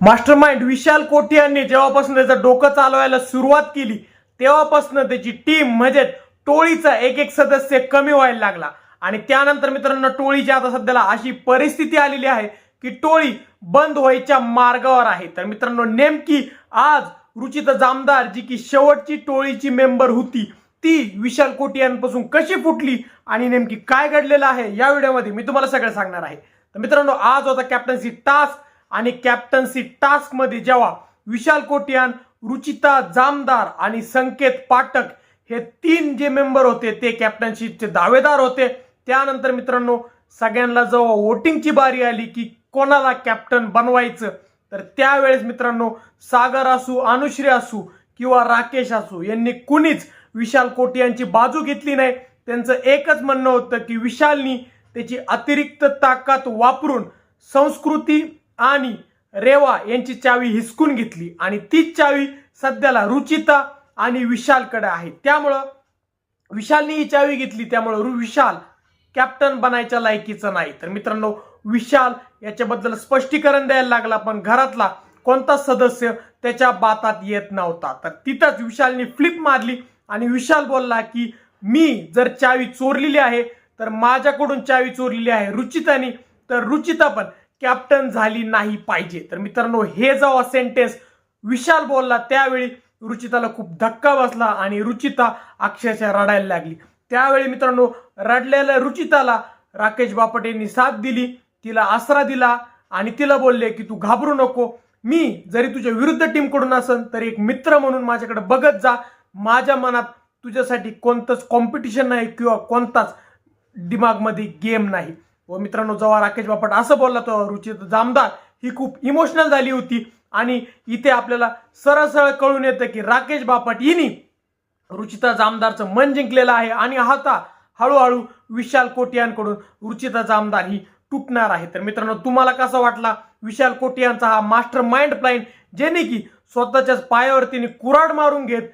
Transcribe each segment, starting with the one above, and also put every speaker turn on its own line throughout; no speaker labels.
Mastermind विशाल कोटी यांनी जेव्हापासून त्याचं डोकं चालवायला सुरुवात केली तेव्हापासून त्याची टीम म्हणजे टोळीचा एक एक सदस्य कमी व्हायला लागला आणि त्यानंतर मित्रांनो टोळीची आता सध्याला अशी परिस्थिती आलेली आहे की टोळी बंद व्हायच्या मार्गावर आहे। तर मित्रांनो नेमकी आज रुचिता जामदार जी की शेवटची टोळीची मेंबर होती ती विशाल कोटी यांपासून कशी फुटली आणि नेमकी काय घडलेलं आहे या व्हिडिओमध्ये मी तुम्हाला सगळं सांगणार आहे। तर मित्रांनो आज होता कॅप्टन्सी टास्क आणि कॅप्टन्सी टास्क मध्ये जेव्हा विशाल कोटियान, रुचिता जामदार आणि संकेत पाठक हे तीन जे मेंबर होते ते कॅप्टनशिपचे दावेदार होते। त्यानंतर मित्रांनो सगळ्यांना जेव्हा वोटिंगची बारी आली की कोणाला कॅप्टन बनवायचं तर त्यावेळेस मित्रांनो सागर असू, अनुश्री असू किंवा राकेश असू यांनी कुणीच विशाल कोटियांची बाजू घेतली नाही। त्यांचं एकच म्हणणं होतं की विशालनी त्याची अतिरिक्त ताकद वापरून संस्कृती आणि रेवा यांची चावी हिसकून घेतली आणि तीच चावी सध्याला रुचिता आणि विशालकडे आहे। त्यामुळं विशालनी ही चावी घेतली, त्यामुळे विशाल कॅप्टन बनायच्या लायकीचं नाही। तर मित्रांनो विशाल याच्याबद्दल स्पष्टीकरण द्यायला लागला पण घरातला कोणता सदस्य त्याच्या बातात येत नव्हता। तर तिथंच विशालनी फ्लिप मारली आणि विशाल बोलला की मी जर चावी चोरलेली आहे तर माझ्याकडून चावी चोरलेली आहे रुचितानी, तर रुचिता पण कॅप्टन झाली नाही पाहिजे। तर मित्रांनो हे जेव्हा सेंटेन्स विशाल बोलला त्यावेळी रुचिताला खूप धक्का बसला आणि रुचिता अक्षरशः रडायला लागली। त्यावेळी मित्रांनो रडलेल्या रुचिताला राकेश बापट यांनी साथ दिली, तिला आसरा दिला आणि तिला बोलले की तू घाबरू नको, मी जरी तुझ्या विरुद्ध टीम कडून असन तर एक मित्र म्हणून माझ्याकडे बघत जा, माझ्या मनात तुझ्यासाठी कोणतंच कॉम्पिटिशन नाही किंवा कोणताच दिमागमध्ये गेम नाही। व मित्रांनो जेव्हा राकेश बापट असं बोलला तेव्हा रुचिता जामदार ही खूप इमोशनल झाली होती आणि इथे आपल्याला सरळ सरळ कळून येतं की राकेश बापट यांनी रुचिता जामदारचं मन जिंकलेलं आहे आणि आता हळूहळू विशाल कोटियांकडून रुचिता जामदार ही तुटणार आहे। तर मित्रांनो तुम्हाला कसा वाटला विशाल कोटियांचा हा मास्टर माइंड प्लॅन ज्याने की स्वतःच्याच पायावर तिने कुऱ्हाड मारून घेत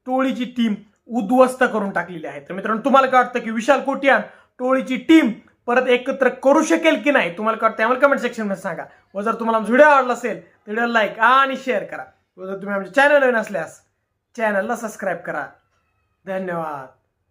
टोळीची टीम उद्ध्वस्त करून टाकलेली आहे। तर मित्रांनो तुम्हाला काय वाटतं की विशाल कोटियान टोळीची टीम परत एकत्र करू शकेल की नाही, तुम्हाला काय वाटतं आम्हाला कमेंट सेक्शन मध्ये सांगा। व जर तुम्हाला व्हिडिओ आवडला असेल तर व्हिडिओला लाईक आणि शेअर करा व जर तुम्ही आमच्या चॅनल नवीन असल्यास चॅनलला सबस्क्राईब करा। धन्यवाद।